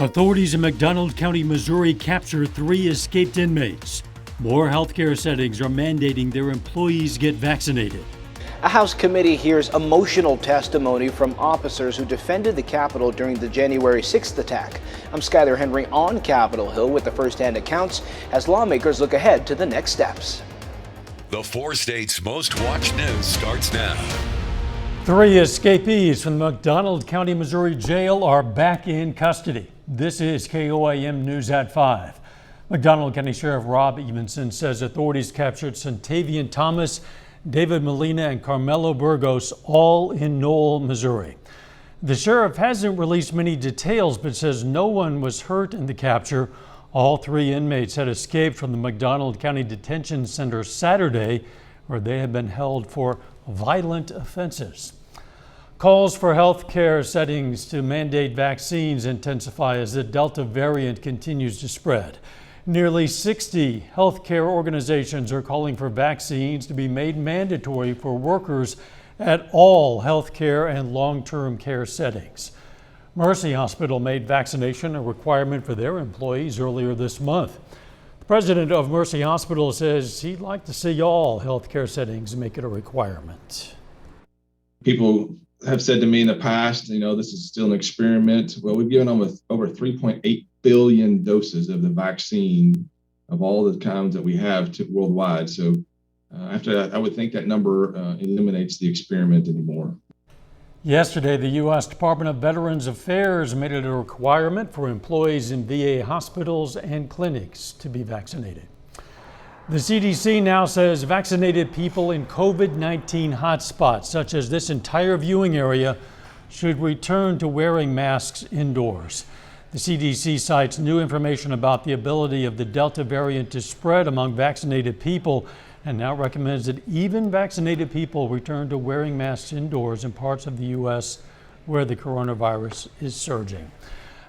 Authorities in McDonald County, Missouri capture 3 escaped inmates. More healthcare settings are mandating their employees get vaccinated. A House committee hears emotional testimony from officers who defended the Capitol during the January 6th attack. I'm Skyler Henry on Capitol Hill with the first-hand accounts as lawmakers look ahead to the next steps. The 4 states' most watched news starts now. 3 escapees from the McDonald County, Missouri jail are back in custody. This is KOAM News at 5. McDonald County Sheriff Rob Evenson says authorities captured Santavian Thomas, David Molina, and Carmelo Burgos, all in Knoll, Missouri. The sheriff hasn't released many details, but says no one was hurt in the capture. All 3 inmates had escaped from the McDonald County Detention Center Saturday, where they had been held for violent offenses. Calls for health care settings to mandate vaccines intensify as the Delta variant continues to spread. Nearly 60 healthcare organizations are calling for vaccines to be made mandatory for workers at all healthcare and long-term care settings. Mercy Hospital made vaccination a requirement for their employees earlier this month. The president of Mercy Hospital says he'd like to see all healthcare settings make it a requirement. People have said to me in the past, this is still an experiment. Well, we've given them over 3.8 billion doses of the vaccine of all the kinds that we have worldwide. So after that, I would think that number eliminates the experiment anymore. Yesterday, the U.S. Department of Veterans Affairs made it a requirement for employees in VA hospitals and clinics to be vaccinated. The CDC now says vaccinated people in COVID-19 hotspots, such as this entire viewing area, should return to wearing masks indoors. The CDC cites new information about the ability of the Delta variant to spread among vaccinated people and now recommends that even vaccinated people return to wearing masks indoors in parts of the U.S. where the coronavirus is surging.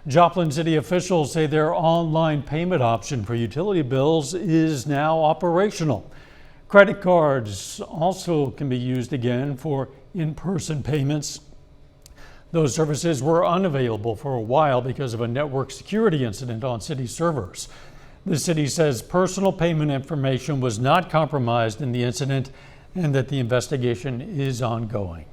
Joplin City officials say their online payment option for utility bills is now operational. Credit cards also can be used again for in-person payments. Those services were unavailable for a while because of a network security incident on city servers. The city says personal payment information was not compromised in the incident and that the investigation is ongoing.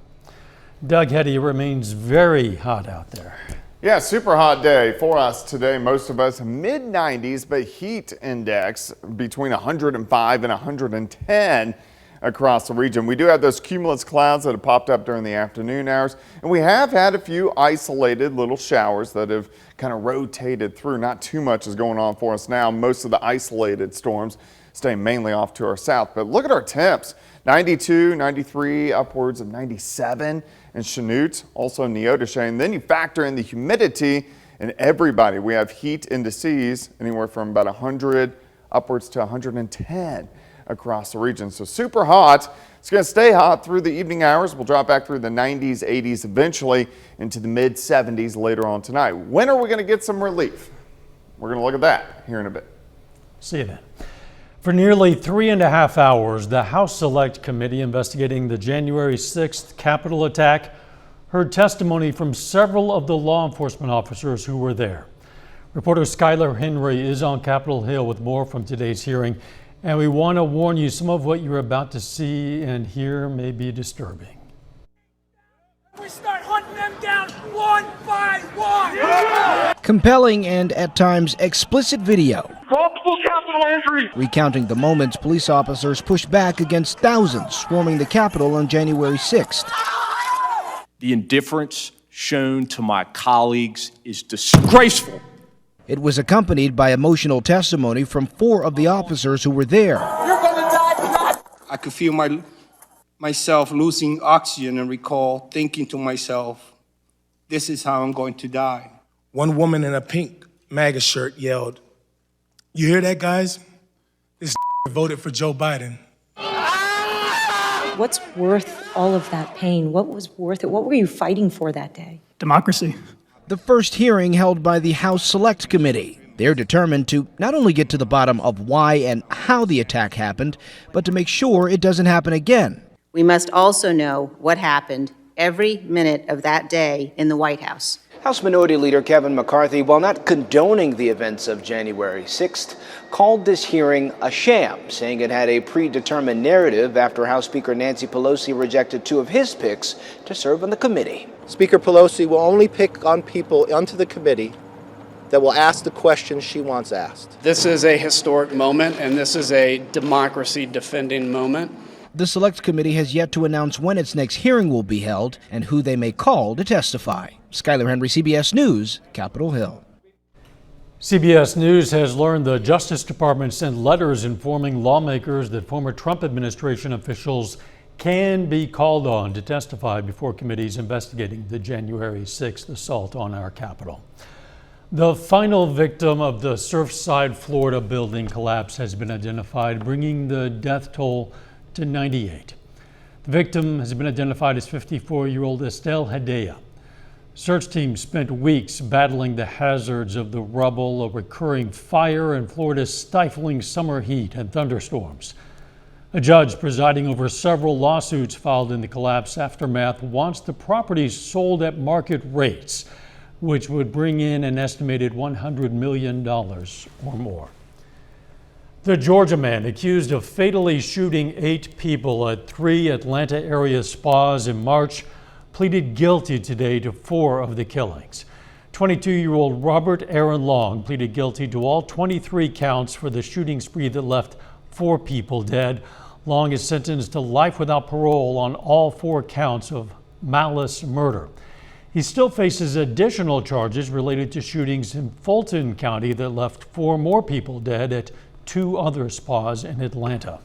Doug Hetty, remains very hot out there. Yeah, super hot day for us today. Most of us mid-90s, but heat index between 105 and 110 across the region. We do have those cumulus clouds that have popped up during the afternoon hours, and we have had a few isolated little showers that have kind of rotated through. Not too much is going on for us now. Most of the isolated storms stay mainly off to our south, but look at our temps. 92, 93, upwards of 97 in Chanute, also Neodesha. And then you factor in the humidity and everybody. We have heat indices anywhere from about 100 upwards to 110 across the region. So super hot. It's going to stay hot through the evening hours. We'll drop back through the 90s, 80s, eventually into the mid 70s later on tonight. When are we going to get some relief? We're going to look at that here in a bit. See you then. For nearly 3.5 hours, the House Select Committee investigating the January 6th Capitol attack heard testimony from several of the law enforcement officers who were there. Reporter Skyler Henry is on Capitol Hill with more from today's hearing. And we want to warn you, some of what you're about to see and hear may be disturbing. We start hunting them down one by one. Compelling and at times explicit video. Multiple capital injuries. Recounting the moments police officers pushed back against thousands swarming the Capitol on January 6th. The indifference shown to my colleagues is disgraceful. It was accompanied by emotional testimony from 4 of the officers who were there. You're gonna die tonight. I could feel myself losing oxygen and recall thinking to myself, this is how I'm going to die. One woman in a pink MAGA shirt yelled, "You hear that, guys? This voted for Joe Biden." What's worth all of that pain? What was worth it? What were you fighting for that day? Democracy. The first hearing held by the House Select Committee. They're determined to not only get to the bottom of why and how the attack happened, but to make sure it doesn't happen again. We must also know what happened every minute of that day in the White House. House Minority Leader Kevin McCarthy, while not condoning the events of January 6th, called this hearing a sham, saying it had a predetermined narrative after House Speaker Nancy Pelosi rejected 2 of his picks to serve on the committee. Speaker Pelosi will only pick on people onto the committee that will ask the questions she wants asked. This is a historic moment, and this is a democracy-defending moment. The Select Committee has yet to announce when its next hearing will be held and who they may call to testify. Skyler Henry, CBS News, Capitol Hill. CBS News has learned the Justice Department sent letters informing lawmakers that former Trump administration officials can be called on to testify before committees investigating the January 6th assault on our Capitol. The final victim of the Surfside, Florida building collapse has been identified, bringing the death toll to 98. The victim has been identified as 54-year-old Estelle Hedaya. Search teams spent weeks battling the hazards of the rubble, a recurring fire, and Florida's stifling summer heat and thunderstorms. A judge presiding over several lawsuits filed in the collapse aftermath wants the property sold at market rates, which would bring in an estimated $100 million or more. The Georgia man accused of fatally shooting 8 people at 3 Atlanta area spas in March pleaded guilty today to 4 of the killings. 22-year-old Robert Aaron Long pleaded guilty to all 23 counts for the shooting spree that left 4 people dead. Long is sentenced to life without parole on all 4 counts of malice murder. He still faces additional charges related to shootings in Fulton County that left 4 more people dead at 2 other spas in Atlanta.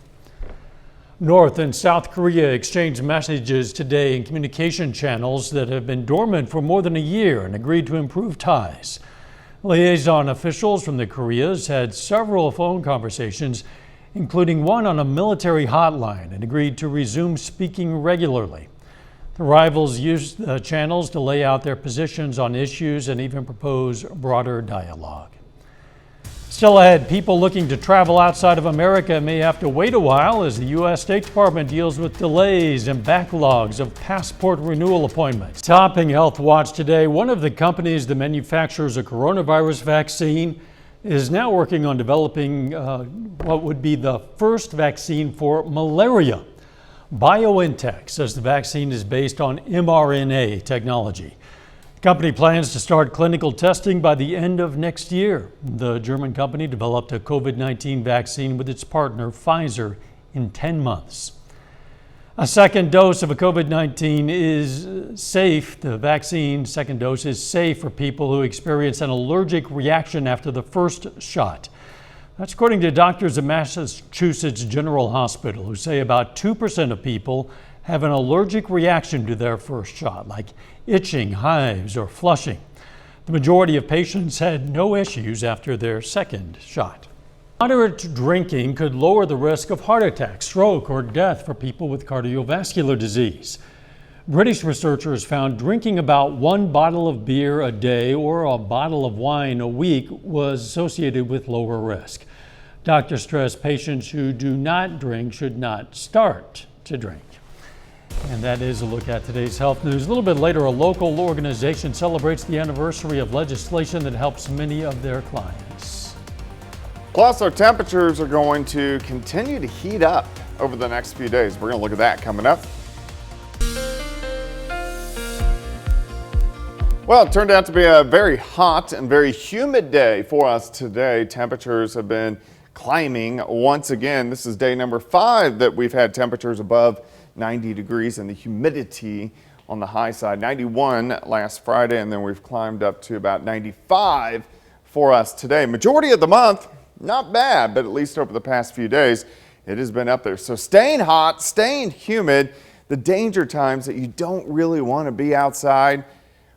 North and South Korea exchanged messages today in communication channels that have been dormant for more than a year and agreed to improve ties. Liaison officials from the Koreas had several phone conversations, including one on a military hotline, and agreed to resume speaking regularly. The rivals used the channels to lay out their positions on issues and even propose broader dialogue. Still ahead, people looking to travel outside of America may have to wait a while as the U.S. State Department deals with delays and backlogs of passport renewal appointments. Topping Health Watch today, one of the companies that manufactures a coronavirus vaccine is now working on developing what would be the first vaccine for malaria. BioNTech says the vaccine is based on mRNA technology. The company plans to start clinical testing by the end of next year. The German company developed a COVID-19 vaccine with its partner Pfizer in 10 months. A second dose of a COVID-19 is safe. The vaccine second dose is safe for people who experience an allergic reaction after the first shot. That's according to doctors at Massachusetts General Hospital, who say about 2% of people have an allergic reaction to their first shot, like itching, hives, or flushing. The majority of patients had no issues after their second shot. Moderate drinking could lower the risk of heart attack, stroke, or death for people with cardiovascular disease. British researchers found drinking about 1 bottle of beer a day or a bottle of wine a week was associated with lower risk. Doctors stress patients who do not drink should not start to drink. And that is a look at today's health news. A little bit later, a local organization celebrates the anniversary of legislation that helps many of their clients. Plus, our temperatures are going to continue to heat up over the next few days. We're going to look at that coming up. Well, it turned out to be a very hot and very humid day for us today. Temperatures have been climbing once again. This is day number 5 that we've had temperatures above 90 degrees and the humidity on the high side. 91 last Friday, and then we've climbed up to about 95 for us today. Majority of the month, not bad, but at least over the past few days, it has been up there. So staying hot, staying humid, the danger times that you don't really want to be outside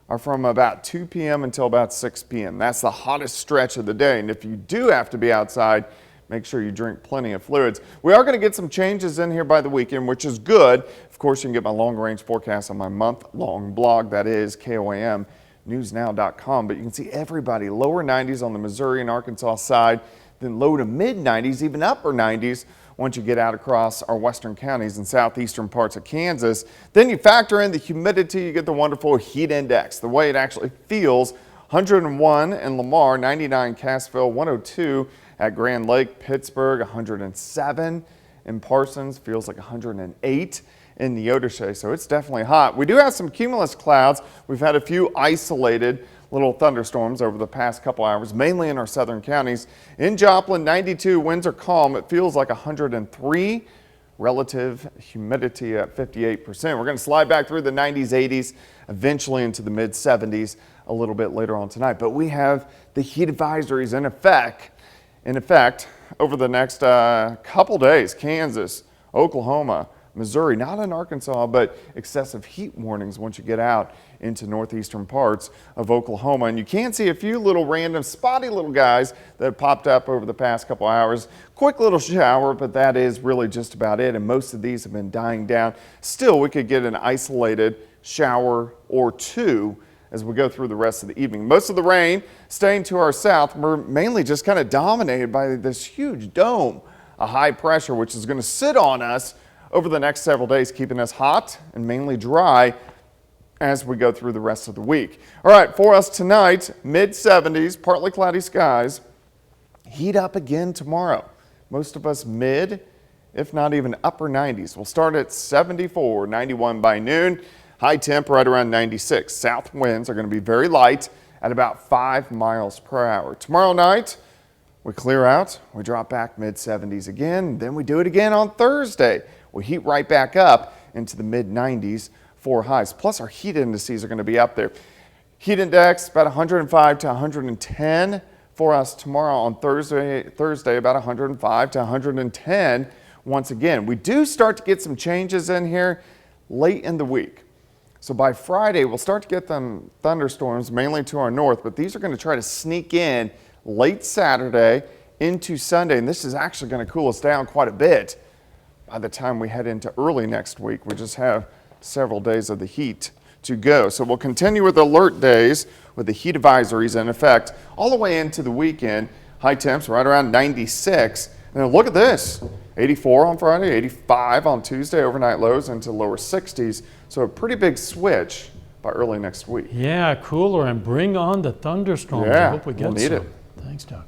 are from about 2 p.m. until about 6 p.m. That's the hottest stretch of the day. And if you do have to be outside, make sure you drink plenty of fluids. We are going to get some changes in here by the weekend, which is good. Of course, you can get my long-range forecast on my month-long blog. That is KOAM newsnow.com. But you can see everybody lower 90s on the Missouri and Arkansas side, then low to mid 90s, even upper 90s once you get out across our western counties and southeastern parts of Kansas. Then you factor in the humidity, you get the wonderful heat index, the way it actually feels. 101 in Lamar, 99 Cassville, 102 at Grand Lake, Pittsburgh, 107 in Parsons, feels like 108 in Neodesha, so it's definitely hot. We do have some cumulus clouds. We've had a few isolated little thunderstorms over the past couple hours, mainly in our southern counties. In Joplin, 92, winds are calm. It feels like 103. Relative humidity at 58%. We're going to slide back through the 90s, 80s, eventually into the mid 70s a little bit later on tonight. But we have the heat advisories in effect over the next couple days. Kansas, Oklahoma, Missouri, not in Arkansas, but excessive heat warnings once you get out into northeastern parts of Oklahoma. And you can see a few little random spotty little guys that popped up over the past couple hours. Quick little shower, but that is really just about it. And most of these have been dying down. Still, we could get an isolated shower or two as we go through the rest of the evening. Most of the rain staying to our south. We're mainly just kind of dominated by this huge dome, a high pressure, which is going to sit on us over the next several days, keeping us hot and mainly dry as we go through the rest of the week. All right, for us tonight, mid 70s, partly cloudy skies, heat up again tomorrow. Most of us mid, if not even upper 90s. We'll start at 74, 91 by noon, high temp right around 96. South winds are going to be very light at about 5 miles per hour. Tomorrow night, we clear out, we drop back mid 70s again, then we do it again on Thursday. We heat right back up into the mid 90s for highs. Plus our heat indices are going to be up there. Heat index about 105 to 110 for us tomorrow. On Thursday about 105 to 110 once again. We do start to get some changes in here late in the week. So by Friday we'll start to get them thunderstorms mainly to our north, but these are going to try to sneak in late Saturday into Sunday, and this is actually going to cool us down quite a bit. By the time we head into early next week, we just have several days of the heat to go. So we'll continue with alert days with the heat advisories in effect all the way into the weekend. High temps right around 96. And then look at this, 84 on Friday, 85 on Tuesday, overnight lows into lower 60s. So a pretty big switch by early next week. Yeah, cooler, and bring on the thunderstorms. Yeah, I hope we get we'll need some. it. Thanks, Doug.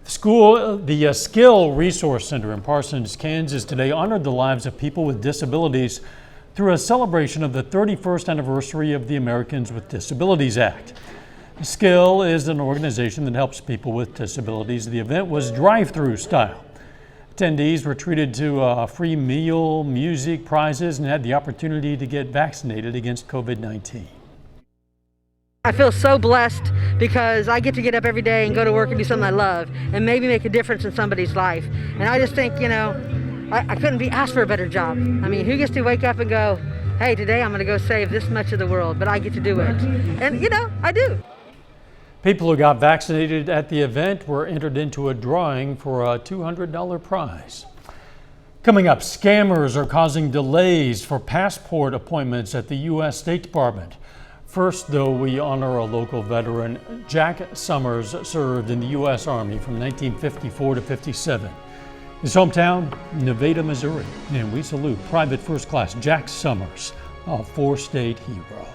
The Skill Resource Center in Parsons, Kansas today honored the lives of people with disabilities through a celebration of the 31st anniversary of the Americans with Disabilities Act. Skill is an organization that helps people with disabilities. The event was drive-through style. Attendees were treated to a free meal, music, prizes, and had the opportunity to get vaccinated against COVID-19. I feel so blessed because I get to get up every day and go to work and do something I love and maybe make a difference in somebody's life. And I just think, I couldn't be asked for a better job. I mean, who gets to wake up and go, hey, today I'm going to go save this much of the world, but I get to do it. And, I do. People who got vaccinated at the event were entered into a drawing for a $200 prize. Coming up, scammers are causing delays for passport appointments at the U.S. State Department. First, though, we honor a local veteran. Jack Summers served in the U.S. Army from 1954 to 57. His hometown, Nevada, Missouri, and we salute Private First Class Jack Summers, a four-state hero.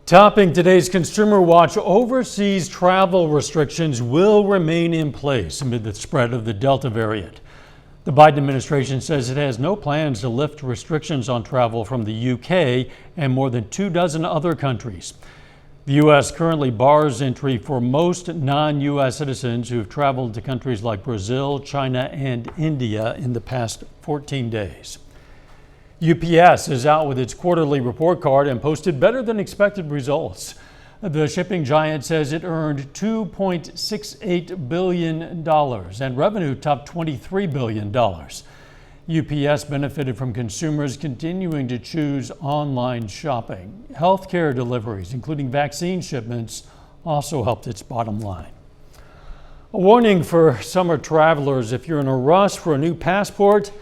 Topping today's Consumer Watch, overseas travel restrictions will remain in place amid the spread of the Delta variant. The Biden administration says it has no plans to lift restrictions on travel from the UK and more than 24 other countries. The U.S. currently bars entry for most non-U.S. citizens who have traveled to countries like Brazil, China, and India in the past 14 days. UPS is out with its quarterly report card and posted better than expected results. The shipping giant says it earned $2.68 billion and revenue topped $23 billion. UPS benefited from consumers continuing to choose online shopping. Healthcare deliveries, including vaccine shipments, also helped its bottom line. A warning for summer travelers: if you're in a rush for a new passport,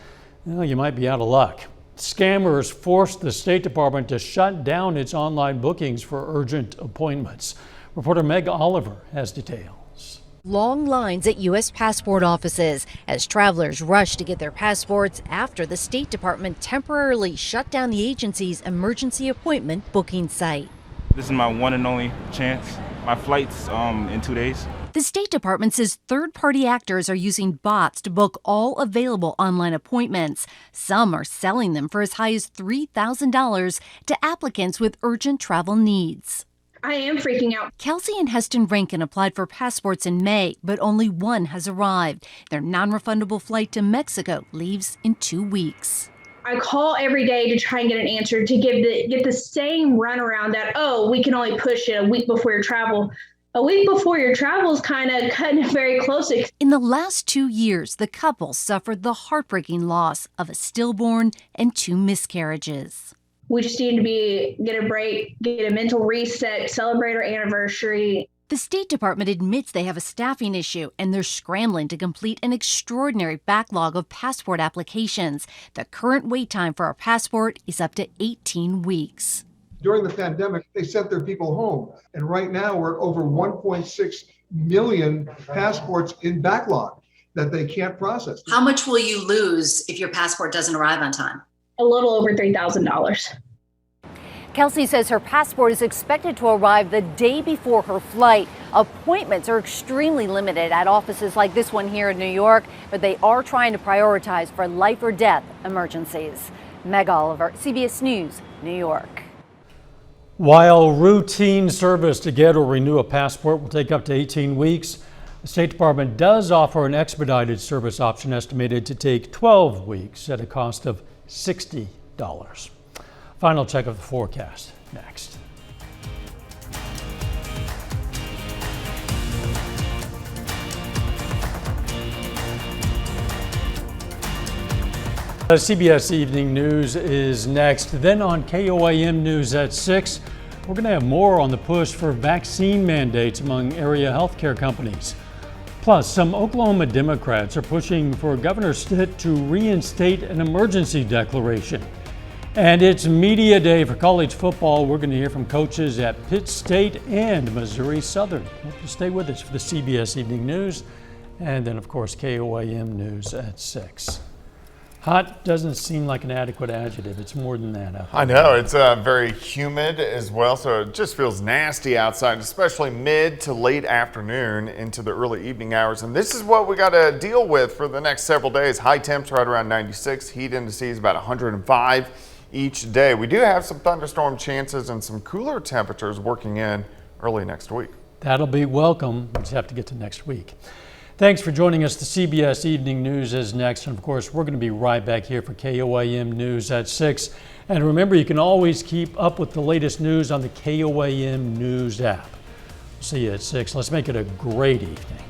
you might be out of luck. Scammers forced the State Department to shut down its online bookings for urgent appointments. Reporter Meg Oliver has details. Long lines at U.S. passport offices as travelers rush to get their passports after the State Department temporarily shut down the agency's emergency appointment booking site. This is my one and only chance. My flight's in 2 days. The State Department says third-party actors are using bots to book all available online appointments. Some are selling them for as high as $3,000 to applicants with urgent travel needs. I am freaking out. Kelsey and Heston Rankin applied for passports in May, but only one has arrived. Their non-refundable flight to Mexico leaves in 2 weeks. I call every day to try and get an answer to get the same runaround that, oh, we can only push it a week before your travel. A week before your travel is kind of cutting it very close. In the last 2 years, the couple suffered the heartbreaking loss of a stillborn and 2 miscarriages. We just need to get a break, get a mental reset, celebrate our anniversary. The State Department admits they have a staffing issue, and they're scrambling to complete an extraordinary backlog of passport applications. The current wait time for a passport is up to 18 weeks. During the pandemic, they sent their people home. And right now we're at over 1.6 million passports in backlog that they can't process. How much will you lose if your passport doesn't arrive on time? A little over $3,000. Kelsey says her passport is expected to arrive the day before her flight. Appointments are extremely limited at offices like this one here in New York, but they are trying to prioritize for life or death emergencies. Meg Oliver, CBS News, New York. While routine service to get or renew a passport will take up to 18 weeks, the State Department does offer an expedited service option estimated to take 12 weeks at a cost of $60. Final check of the forecast next. CBS Evening News is next. Then on KOAM News at 6, we're going to have more on the push for vaccine mandates among area healthcare companies. Plus, some Oklahoma Democrats are pushing for Governor Stitt to reinstate an emergency declaration. And it's media day for college football. We're going to hear from coaches at Pitt State and Missouri Southern. Hope you stay with us for the CBS Evening News. And then, of course, KOAM News at 6. Hot doesn't seem like an adequate adjective. It's more than that. I know. It's very humid as well, so it just feels nasty outside, especially mid to late afternoon into the early evening hours. And this is what we got to deal with for the next several days. High temps right around 96, heat indices about 105 each day. We do have some thunderstorm chances and some cooler temperatures working in early next week. That'll be welcome. We just have to get to next week. Thanks for joining us. The CBS Evening News is next. And of course, we're going to be right back here for KOAM News at 6. And remember, you can always keep up with the latest news on the KOAM News app. See you at 6. Let's make it a great evening.